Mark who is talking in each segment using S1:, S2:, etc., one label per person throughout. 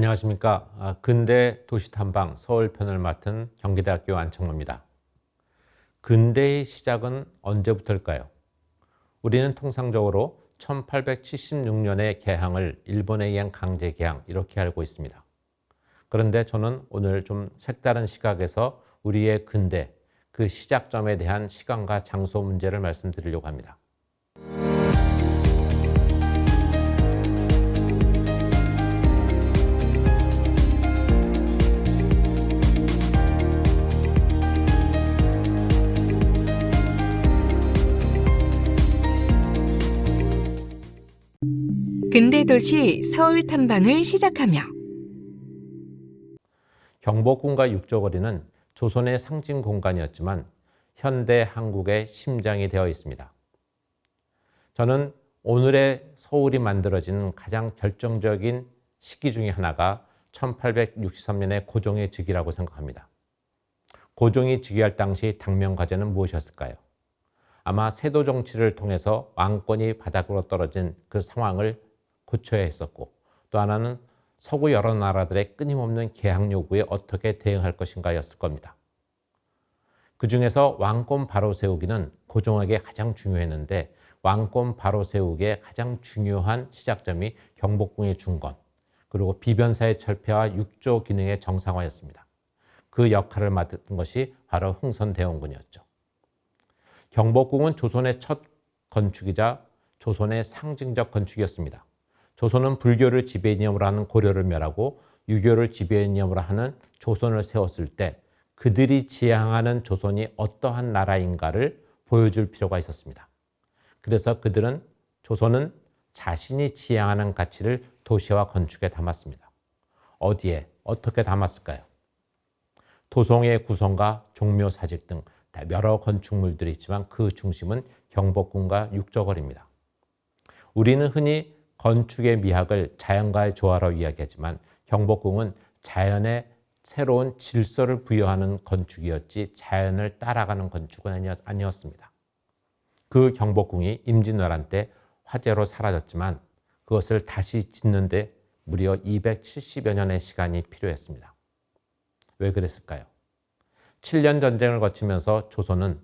S1: 안녕하십니까. 근대 도시탐방 서울편을 맡은 경기대학교 안창모입니다. 근대의 시작은 언제부터일까요? 우리는 통상적으로 1876년의 개항을 일본에 의한 강제 개항 이렇게 알고 있습니다. 그런데 저는 오늘 좀 색다른 시각에서 우리의 근대, 그 시작점에 대한 시간과 장소 문제를 말씀드리려고 합니다.
S2: 근대 도시 서울 탐방을 시작하며
S1: 경복궁과 육조거리는 조선의 상징 공간이었지만 현대 한국의 심장이 되어 있습니다. 저는 오늘의 서울이 만들어진 가장 결정적인 시기 중에 하나가 1863년의 고종의 즉위라고 생각합니다. 고종이 즉위할 당시 당면 과제는 무엇이었을까요? 아마 세도 정치를 통해서 왕권이 바닥으로 떨어진 그 상황을 고쳐야 했었고, 또 하나는 서구 여러 나라들의 끊임없는 개항 요구에 어떻게 대응할 것인가였을 겁니다. 그 중에서 왕권 바로 세우기는 고종에게 가장 중요했는데, 왕권 바로 세우기에 가장 중요한 시작점이 경복궁의 중건, 그리고 비변사의 철폐와 육조 기능의 정상화였습니다. 그 역할을 맡은 것이 바로 흥선대원군이었죠. 경복궁은 조선의 첫 건축이자 조선의 상징적 건축이었습니다. 조선은 불교를 지배이념으로 하는 고려를 멸하고 유교를 지배이념으로 하는 조선을 세웠을 때 그들이 지향하는 조선이 어떠한 나라인가를 보여줄 필요가 있었습니다. 그래서 그들은 조선은 자신이 지향하는 가치를 도시와 건축에 담았습니다. 어디에 어떻게 담았을까요? 도성의 구성과 종묘 사직 등 여러 건축물들이 있지만 그 중심은 경복궁과 육조거리입니다. 우리는 흔히 건축의 미학을 자연과의 조화로 이야기하지만 경복궁은 자연에 새로운 질서를 부여하는 건축이었지 자연을 따라가는 건축은 아니었습니다. 그 경복궁이 임진왜란 때 화재로 사라졌지만 그것을 다시 짓는데 무려 270여 년의 시간이 필요했습니다. 왜 그랬을까요? 7년 전쟁을 거치면서 조선은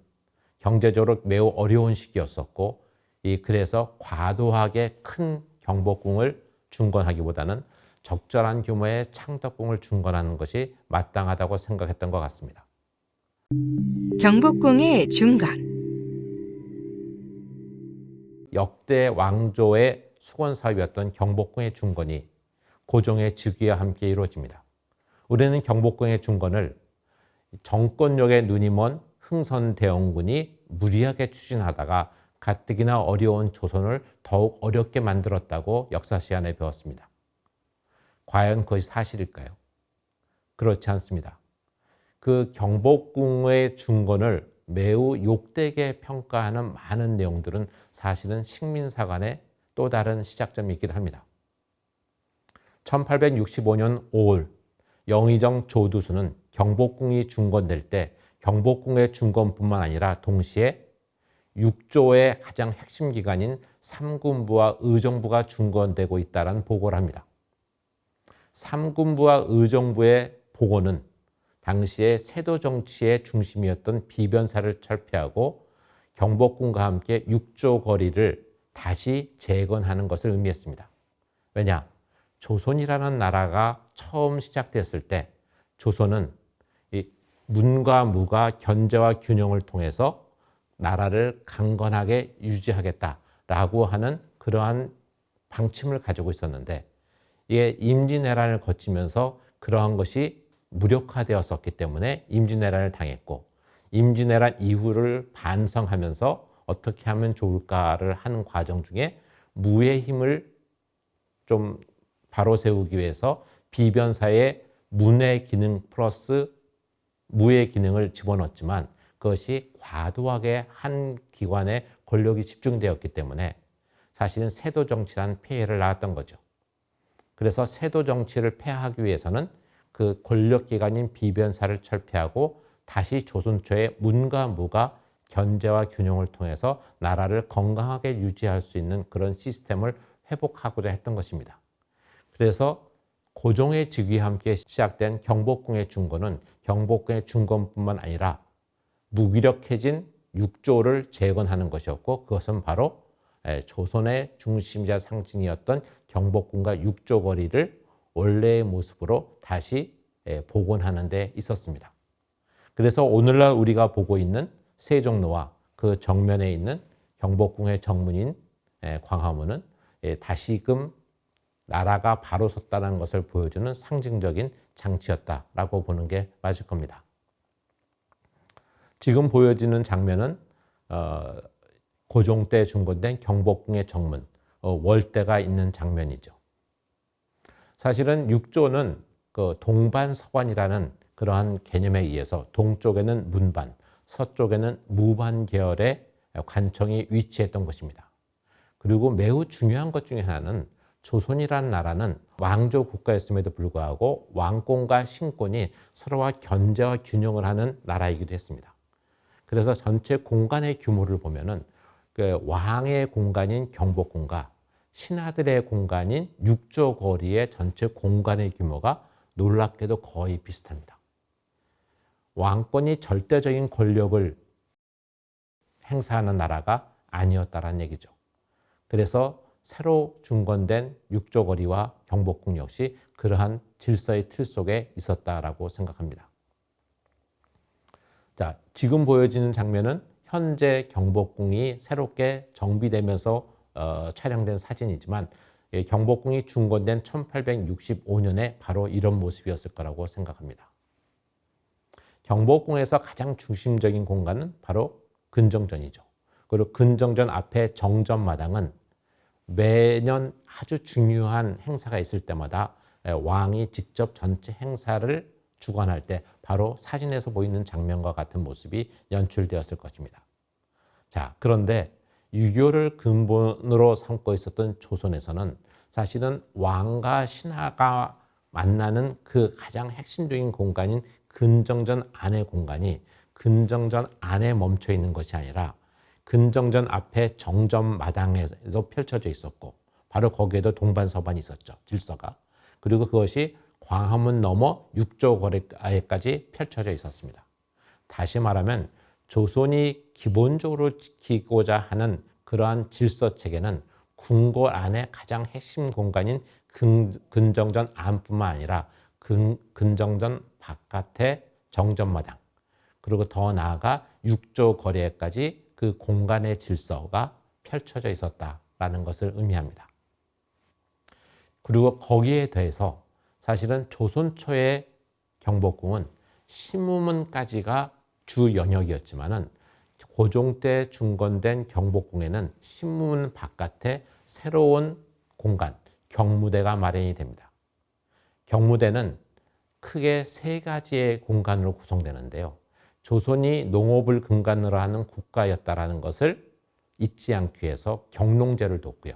S1: 경제적으로 매우 어려운 시기였었고, 그래서 과도하게 큰 경복궁을 중건하기보다는 적절한 규모의 창덕궁을 중건하는 것이 마땅하다고 생각했던 것 같습니다.
S2: 경복궁의 중건.
S1: 역대 왕조의 수건 사업이었던 경복궁의 중건이 고종의 즉위와 함께 이루어집니다. 우리는 경복궁의 중건을 정권력에 눈이 먼 흥선대원군이 무리하게 추진하다가 가뜩이나 어려운 조선을 더욱 어렵게 만들었다고 역사 시간에 배웠습니다. 과연 그것이 사실일까요? 그렇지 않습니다. 그 경복궁의 중건을 매우 욕되게 평가하는 많은 내용들은 사실은 식민사관의 또 다른 시작점이기도 합니다. 1865년 5월 영의정 조두수는 경복궁이 중건될 때 경복궁의 중건뿐만 아니라 동시에 육조의 가장 핵심 기관인 삼군부와 의정부가 중건되고 있다는 보고를 합니다. 삼군부와 의정부의 보고는 당시의 세도 정치의 중심이었던 비변사를 철폐하고 경복궁과 함께 육조 거리를 다시 재건하는 것을 의미했습니다. 왜냐? 조선이라는 나라가 처음 시작됐을 때 조선은 이 문과 무가 견제와 균형을 통해서 나라를 강건하게 유지하겠다라고 하는 그러한 방침을 가지고 있었는데, 이게 임진왜란을 거치면서 그러한 것이 무력화되었었기 때문에 임진왜란을 당했고, 임진왜란 이후를 반성하면서 어떻게 하면 좋을까를 하는 과정 중에 무의 힘을 좀 바로 세우기 위해서 비변사의 문의 기능 플러스 무의 기능을 집어넣었지만 그것이 과도하게 한 기관에 권력이 집중되었기 때문에 사실은 세도 정치란 폐해를 낳았던 거죠. 그래서 세도 정치를 폐하기 위해서는 그 권력 기관인 비변사를 철폐하고 다시 조선 초의 문과 무가 견제와 균형을 통해서 나라를 건강하게 유지할 수 있는 그런 시스템을 회복하고자 했던 것입니다. 그래서 고종의 즉위와 함께 시작된 경복궁의 중건은 경복궁의 중건뿐만 아니라 무기력해진 육조를 재건하는 것이었고, 그것은 바로 조선의 중심자 상징이었던 경복궁과 육조거리를 원래의 모습으로 다시 복원하는 데 있었습니다. 그래서 오늘날 우리가 보고 있는 세종로와 그 정면에 있는 경복궁의 정문인 광화문은 다시금 나라가 바로 섰다는 것을 보여주는 상징적인 장치였다라고 보는 게 맞을 겁니다. 지금 보여지는 장면은 고종 때 중건된 경복궁의 정문, 월대가 있는 장면이죠. 사실은 육조는 그 동반서관이라는 그러한 개념에 의해서 동쪽에는 문반, 서쪽에는 무반 계열의 관청이 위치했던 것입니다. 그리고 매우 중요한 것 중에 하나는 조선이라는 나라는 왕조 국가였음에도 불구하고 왕권과 신권이 서로와 견제와 균형을 하는 나라이기도 했습니다. 그래서 전체 공간의 규모를 보면은 그 왕의 공간인 경복궁과 신하들의 공간인 육조 거리의 전체 공간의 규모가 놀랍게도 거의 비슷합니다. 왕권이 절대적인 권력을 행사하는 나라가 아니었다는 얘기죠. 그래서 새로 중건된 육조거리와 경복궁 역시 그러한 질서의 틀 속에 있었다라고 생각합니다. 자, 지금 보여지는 장면은 현재 경복궁이 새롭게 정비되면서 촬영된 사진이지만 경복궁이 중건된 1865년에 바로 이런 모습이었을 거라고 생각합니다. 경복궁에서 가장 중심적인 공간은 바로 근정전이죠. 그리고 근정전 앞에 정전마당은 매년 아주 중요한 행사가 있을 때마다 왕이 직접 전체 행사를 주관할 때 바로 사진에서 보이는 장면과 같은 모습이 연출되었을 것입니다. 자, 그런데 유교를 근본으로 삼고 있었던 조선에서는 사실은 왕과 신하가 만나는 그 가장 핵심적인 공간인 근정전 안의 공간이 근정전 안에 멈춰 있는 것이 아니라 근정전 앞에 정전 마당에도 펼쳐져 있었고, 바로 거기에도 동반서반이 있었죠. 질서가. 그리고 그것이 광화문 넘어 육조거리까지 펼쳐져 있었습니다. 다시 말하면 조선이 기본적으로 지키고자 하는 그러한 질서 체계는 궁궐 안의 가장 핵심 공간인 근정전 안뿐만 아니라 근정전 바깥의 정전마당, 그리고 더 나아가 육조거리에까지 그 공간의 질서가 펼쳐져 있었다라는 것을 의미합니다. 그리고 거기에 대해서 사실은 조선 초의 경복궁은 신무문까지가 주 영역이었지만은 고종 때 중건된 경복궁에는 신무문 바깥에 새로운 공간, 경무대가 마련이 됩니다. 경무대는 크게 세 가지의 공간으로 구성되는데요. 조선이 농업을 근간으로 하는 국가였다라는 것을 잊지 않기 위해서 경농제를 뒀고요.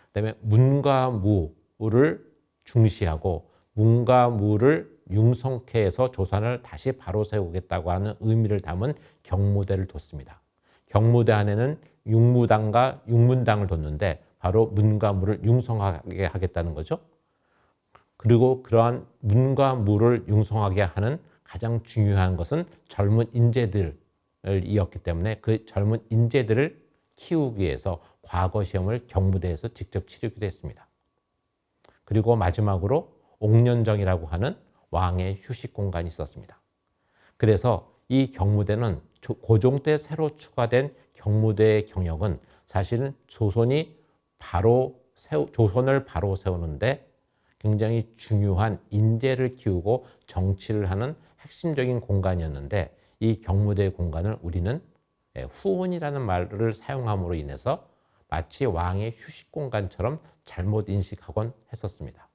S1: 그다음에 문과 무를 중시하고 문과 무를 융성케 해서 조선을 다시 바로 세우겠다고 하는 의미를 담은 경무대를 뒀습니다. 경무대 안에는 육무당과 육문당을 뒀는데 바로 문과 무를 융성하게 하겠다는 거죠. 그리고 그러한 문과 무를 융성하게 하는 가장 중요한 것은 젊은 인재들이었기 때문에 그 젊은 인재들을 키우기 위해서 과거 시험을 경무대에서 직접 치르기도 했습니다. 그리고 마지막으로 옥년정이라고 하는 왕의 휴식 공간이 있었습니다. 그래서 이 경무대는 고종 때 새로 추가된 경무대의 경역은 사실은 조선을 바로 세우는데 굉장히 중요한 인재를 키우고 정치를 하는 핵심적인 공간이었는데, 이 경무대 공간을 우리는 후원이라는 말을 사용함으로 인해서 마치 왕의 휴식 공간처럼 잘못 인식하곤 했었습니다.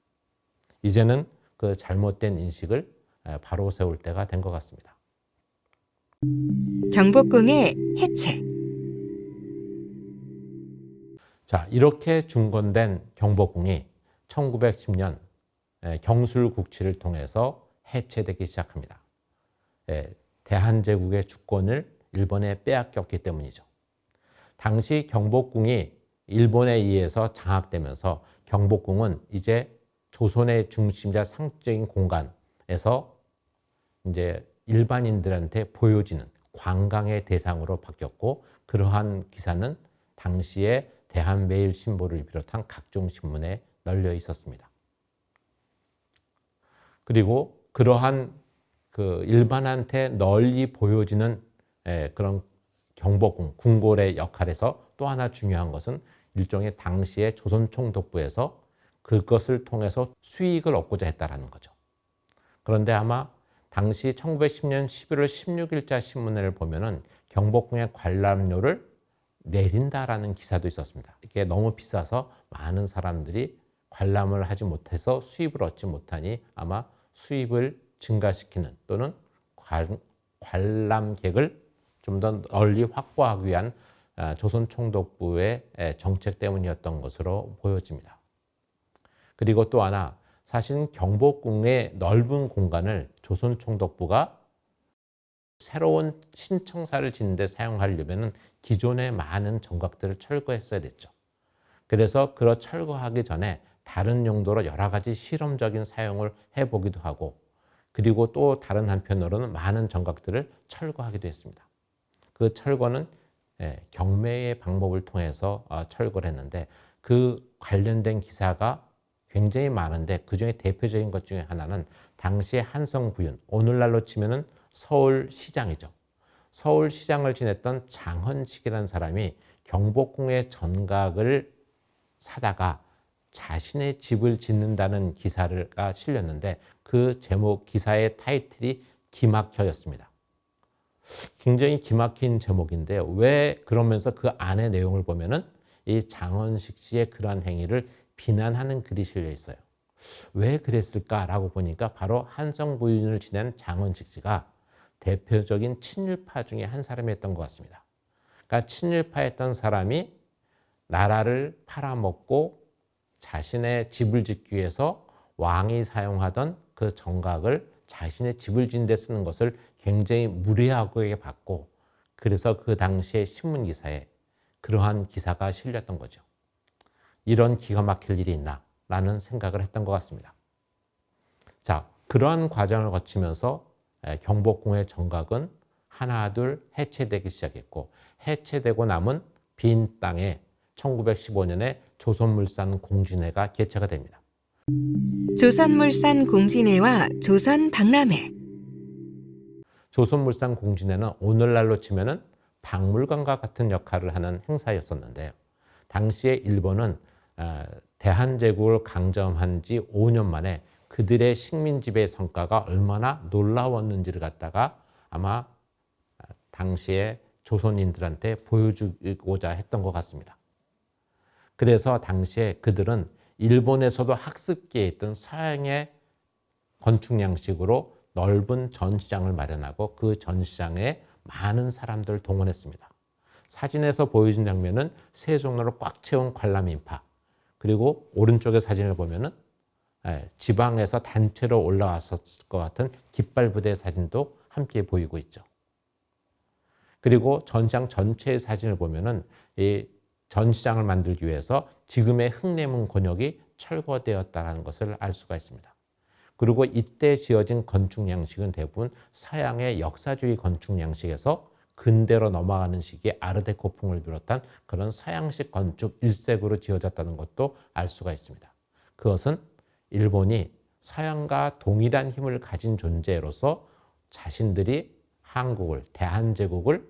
S1: 이제는 그 잘못된 인식을 바로 세울 때가 된 것 같습니다.
S2: 경복궁의 해체.
S1: 자, 이렇게 중건된 경복궁이 1910년 경술국치를 통해서 해체되기 시작합니다. 대한제국의 주권을 일본에 빼앗겼기 때문이죠. 당시 경복궁이 일본에 의해서 장악되면서 경복궁은 이제 조선의 중심자 상징적인 공간에서 이제 일반인들한테 보여지는 관광의 대상으로 바뀌었고, 그러한 기사는 당시에 대한매일신보를 비롯한 각종 신문에 널려 있었습니다. 그리고 그러한 그 일반한테 널리 보여지는 그런 경복궁, 궁궐의 역할에서 또 하나 중요한 것은 일종의 당시의 조선총독부에서 그것을 통해서 수익을 얻고자 했다라는 거죠. 그런데 아마 당시 1910년 11월 16일자 신문을 보면은 경복궁의 관람료를 내린다라는 기사도 있었습니다. 이게 너무 비싸서 많은 사람들이 관람을 하지 못해서 수입을 얻지 못하니 아마 수입을 증가시키는 또는 관람객을 좀 더 널리 확보하기 위한 조선총독부의 정책 때문이었던 것으로 보여집니다. 그리고 또 하나, 사실 경복궁의 넓은 공간을 조선총독부가 새로운 신청사를 짓는 데 사용하려면 기존의 많은 정각들을 철거했어야 됐죠. 그래서 그걸 철거하기 전에 다른 용도로 여러 가지 실험적인 사용을 해보기도 하고, 그리고 또 다른 한편으로는 많은 정각들을 철거하기도 했습니다. 그 철거는 경매의 방법을 통해서 철거를 했는데, 그 관련된 기사가 굉장히 많은데 그중에 대표적인 것 중에 하나는 당시의 한성부윤, 오늘날로 치면은 서울시장이죠. 서울시장을 지냈던 장헌식이라는 사람이 경복궁의 전각을 사다가 자신의 집을 짓는다는 기사가 실렸는데, 그 제목 기사의 타이틀이 기막혀였습니다. 굉장히 기막힌 제목인데, 왜 그러면서 그 안의 내용을 보면은 이 장헌식 씨의 그러한 행위를 비난하는 글이 실려 있어요. 왜 그랬을까라고 보니까 바로 한성부인을 지낸 장헌식 씨가 대표적인 친일파 중에 한 사람이었던 것 같습니다. 그러니까 친일파였던 사람이 나라를 팔아먹고 자신의 집을 짓기 위해서 왕이 사용하던 그 정각을 자신의 집을 짓는 데 쓰는 것을 굉장히 무례하게 봤고, 그래서 그 당시의 신문기사에 그러한 기사가 실렸던 거죠. 이런 기가 막힐 일이 있나 라는 생각을 했던 것 같습니다. 자, 그러한 과정을 거치면서 경복궁의 정각은 하나둘 해체되기 시작했고, 해체되고 남은 빈 땅에 1915년에 조선물산 공진회가 개최가 됩니다.
S2: 조선물산 공진회와 조선박람회.
S1: 조선물산 공진회는 오늘날로 치면은 박물관과 같은 역할을 하는 행사였었는데요. 당시에 일본은 대한제국을 강점한 지 5년 만에 그들의 식민지배 성과가 얼마나 놀라웠는지를 갖다가 아마 당시에 조선인들한테 보여주고자 했던 것 같습니다. 그래서 당시에 그들은 일본에서도 학습기에 있던 서양의 건축 양식으로 넓은 전시장을 마련하고 그 전시장에 많은 사람들을 동원했습니다. 사진에서 보여준 장면은 세종로를 꽉 채운 관람인파, 그리고 오른쪽의 사진을 보면은 지방에서 단체로 올라왔었을 것 같은 깃발 부대 사진도 함께 보이고 있죠. 그리고 전시장 전체의 사진을 보면은 이 전시장을 만들기 위해서 지금의 흙내문 권역이 철거되었다는 것을 알 수가 있습니다. 그리고 이때 지어진 건축 양식은 대부분 서양의 역사주의 건축 양식에서 근대로 넘어가는 시기에 아르데코풍을 비롯한 그런 서양식 건축 일색으로 지어졌다는 것도 알 수가 있습니다. 그것은 일본이 서양과 동일한 힘을 가진 존재로서 자신들이 한국을, 대한제국을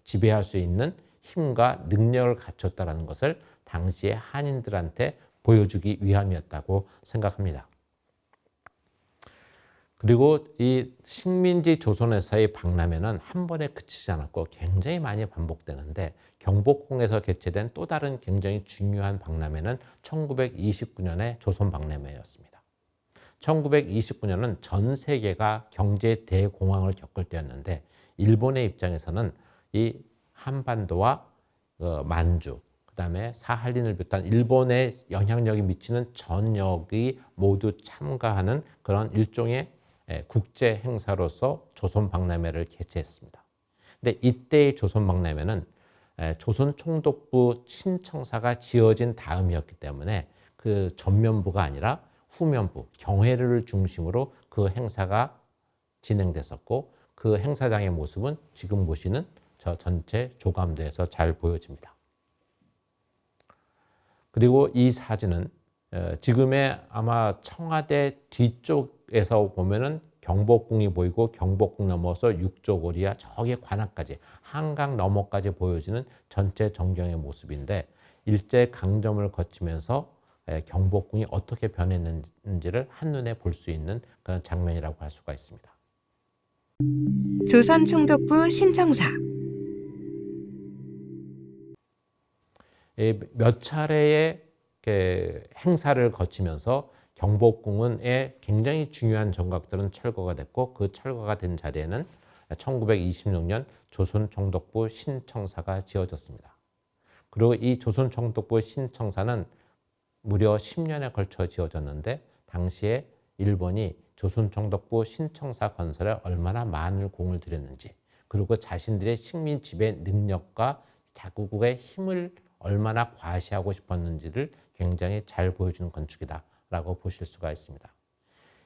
S1: 지배할 수 있는 힘과 능력을 갖췄다는 것을 당시의 한인들한테 보여주기 위함이었다고 생각합니다. 그리고 이 식민지 조선에서의 박람회는 한 번에 그치지 않았고 굉장히 많이 반복되는데, 경복궁에서 개최된 또 다른 굉장히 중요한 박람회는 1929년의 조선박람회였습니다. 1929년은 전 세계가 경제 대공황을 겪을 때였는데, 일본의 입장에서는 이 한반도와 만주, 그 다음에 사할린을 비롯한 일본의 영향력이 미치는 전역이 모두 참가하는 그런 일종의 국제 행사로서 조선박람회를 개최했습니다. 근데 이때의 조선박람회는 조선총독부 신청사가 지어진 다음이었기 때문에 그 전면부가 아니라 후면부 경회를 중심으로 그 행사가 진행됐었고 그 행사장의 모습은 지금 보시는 저 전체 조감도에서 잘 보여집니다. 그리고 이 사진은 지금의 아마 청와대 뒤쪽에서 보면은 경복궁이 보이고 경복궁 넘어서 육조고리와 저기 관악까지 한강 너머까지 보여지는 전체 전경의 모습인데 일제 강점을 거치면서 경복궁이 어떻게 변했는지를 한눈에 볼 수 있는 그런 장면이라고 할 수가 있습니다.
S2: 조선 총독부 신청사.
S1: 몇 차례의 행사를 거치면서 경복궁의 굉장히 중요한 정각들은 철거가 됐고 그 철거가 된 자리에는 1926년 조선총독부 신청사가 지어졌습니다. 그리고 이 조선총독부 신청사는 무려 10년에 걸쳐 지어졌는데 당시에 일본이 조선총독부 신청사 건설에 얼마나 많은 공을 들였는지 그리고 자신들의 식민 지배 능력과 자국의 힘을 얼마나 과시하고 싶었는지를 굉장히 잘 보여주는 건축이다라고 보실 수가 있습니다.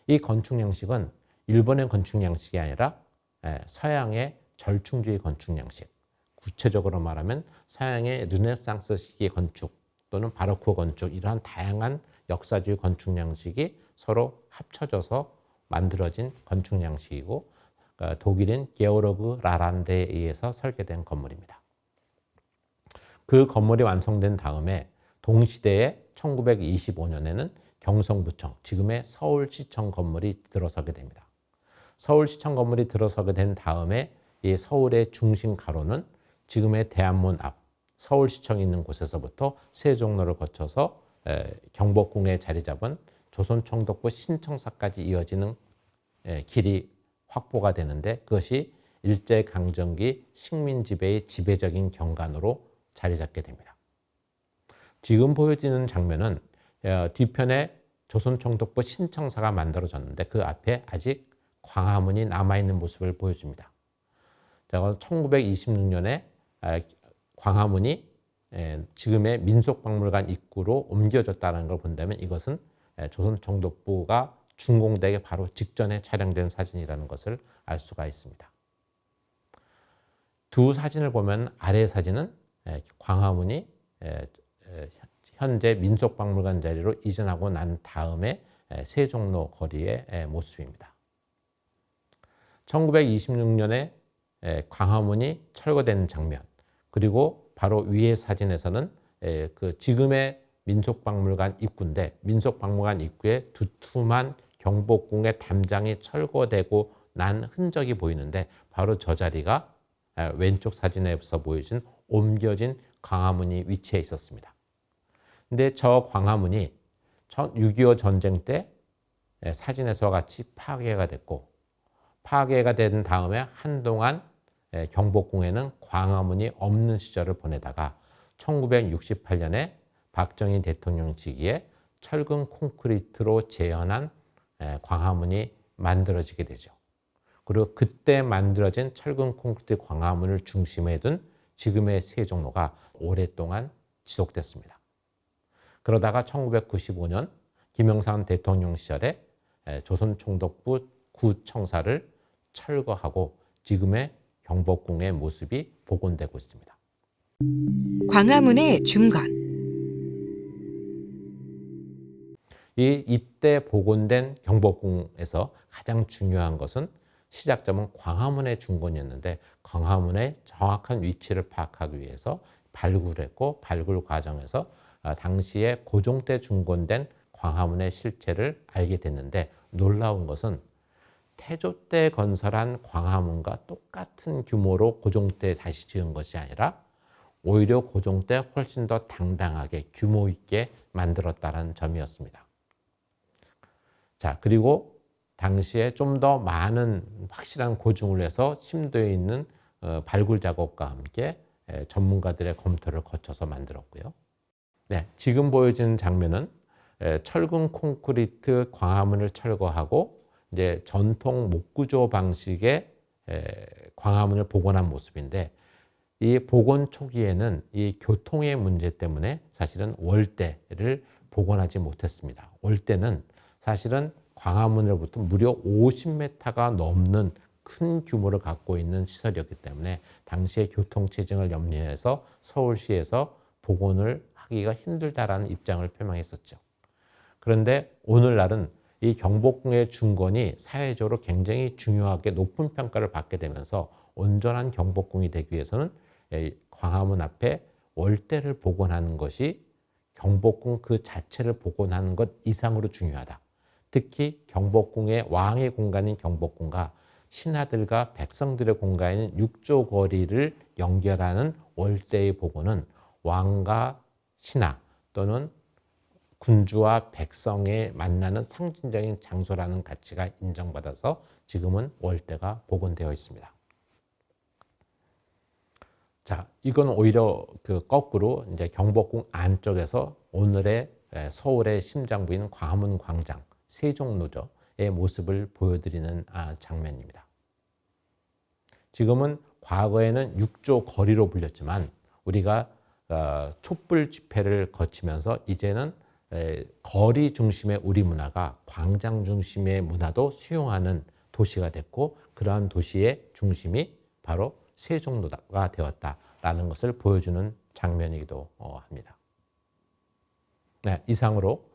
S1: 이 건축 양식은 일본의 건축 양식이 아니라 서양의 절충주의 건축 양식, 구체적으로 말하면 서양의 르네상스 시기 건축 또는 바로크 건축 이러한 다양한 역사주의 건축 양식이 서로 합쳐져서 만들어진 건축 양식이고 독일인 게오르그 라란데에 의해서 설계된 건물입니다. 그 건물이 완성된 다음에 동시대에 1925년에는 경성부청, 지금의 서울시청 건물이 들어서게 됩니다. 서울시청 건물이 들어서게 된 다음에 이 서울의 중심 가로는 지금의 대한문 앞, 서울시청이 있는 곳에서부터 세종로를 거쳐서 경복궁에 자리 잡은 조선총독부 신청사까지 이어지는 길이 확보가 되는데 그것이 일제강점기 식민지배의 지배적인 경관으로 자리 잡게 됩니다. 지금 보여지는 장면은 뒤편에 조선총독부 신청사가 만들어졌는데 그 앞에 아직 광화문이 남아있는 모습을 보여줍니다. 1926년에 광화문이 지금의 민속박물관 입구로 옮겨졌다는 걸 본다면 이것은 조선총독부가 준공되기 바로 직전에 촬영된 사진이라는 것을 알 수가 있습니다. 두 사진을 보면 아래 사진은 광화문이 현재 민속박물관 자리로 이전하고 난 다음에 세종로 거리의 모습입니다. 1926년에 광화문이 철거된 장면 그리고 바로 위의 사진에서는 그 지금의 민속박물관 입구인데 민속박물관 입구에 두툼한 경복궁의 담장이 철거되고 난 흔적이 보이는데 바로 저 자리가 왼쪽 사진에서 보여진 옮겨진 광화문이 위치해 있었습니다. 근데 저 광화문이 6.25 전쟁 때 사진에서와 같이 파괴가 됐고 파괴가 된 다음에 한동안 경복궁에는 광화문이 없는 시절을 보내다가 1968년에 박정희 대통령 시기에 철근 콘크리트로 재현한 광화문이 만들어지게 되죠. 그리고 그때 만들어진 철근 콘크리트 광화문을 중심에 둔 지금의 세종로가 오랫동안 지속됐습니다. 그러다가 1995년 김영삼 대통령 시절에 조선총독부 구청사를 철거하고 지금의 경복궁의 모습이 복원되고 있습니다.
S2: 광화문의 중건.
S1: 이때 복원된 경복궁에서 가장 중요한 것은 시작점은 광화문의 중건이었는데 광화문의 정확한 위치를 파악하기 위해서 발굴했고 발굴 과정에서 당시에 고종 때 중건된 광화문의 실체를 알게 됐는데 놀라운 것은 태조 때 건설한 광화문과 똑같은 규모로 고종 때 다시 지은 것이 아니라 오히려 고종 때 훨씬 더 당당하게 규모 있게 만들었다는 점이었습니다. 자, 그리고 당시에 좀 더 많은 확실한 고증을 해서 심도에 있는 발굴 작업과 함께 전문가들의 검토를 거쳐서 만들었고요. 네, 지금 보여지는 장면은 철근 콘크리트 광화문을 철거하고 이제 전통 목구조 방식의 광화문을 복원한 모습인데 이 복원 초기에는 이 교통의 문제 때문에 사실은 월대를 복원하지 못했습니다. 월대는 사실은 광화문으로부터 무려 50m가 넘는 큰 규모를 갖고 있는 시설이었기 때문에 당시의 교통체증을 염려해서 서울시에서 복원을 하기가 힘들다라는 입장을 표명했었죠. 그런데 오늘날은 이 경복궁의 중건이 사회적으로 굉장히 중요하게 높은 평가를 받게 되면서 온전한 경복궁이 되기 위해서는 광화문 앞에 월대를 복원하는 것이 경복궁 그 자체를 복원하는 것 이상으로 중요하다. 특히 경복궁의 왕의 공간인 경복궁과 신하들과 백성들의 공간인 육조 거리를 연결하는 월대의 복원은 왕과 신하 또는 군주와 백성의 만나는 상징적인 장소라는 가치가 인정받아서 지금은 월대가 복원되어 있습니다. 자, 이건 오히려 그 거꾸로 이제 경복궁 안쪽에서 오늘의 서울의 심장부인 광화문 광장, 세종로저의 모습을 보여드리는 장면입니다. 지금은 과거에는 육조 거리로 불렸지만 우리가 촛불 집회를 거치면서 이제는 거리 중심의 우리 문화가 광장 중심의 문화도 수용하는 도시가 됐고 그러한 도시의 중심이 바로 세종로가 되었다라는 것을 보여주는 장면이기도 합니다. 네, 이상으로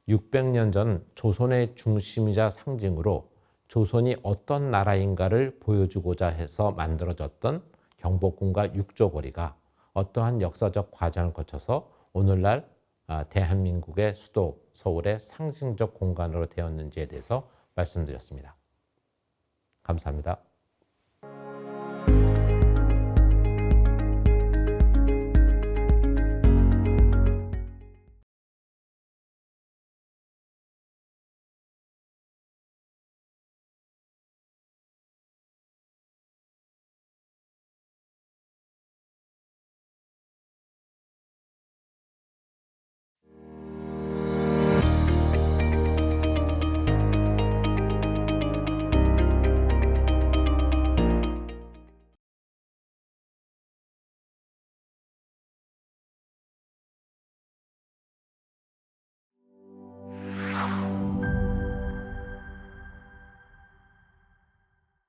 S1: 600년 전 조선의 중심이자 상징으로 조선이 어떤 나라인가를 보여주고자 해서 만들어졌던 경복궁과 육조거리가 어떠한 역사적 과정을 거쳐서 오늘날 대한민국의 수도 서울의 상징적 공간으로 되었는지에 대해서 말씀드렸습니다. 감사합니다.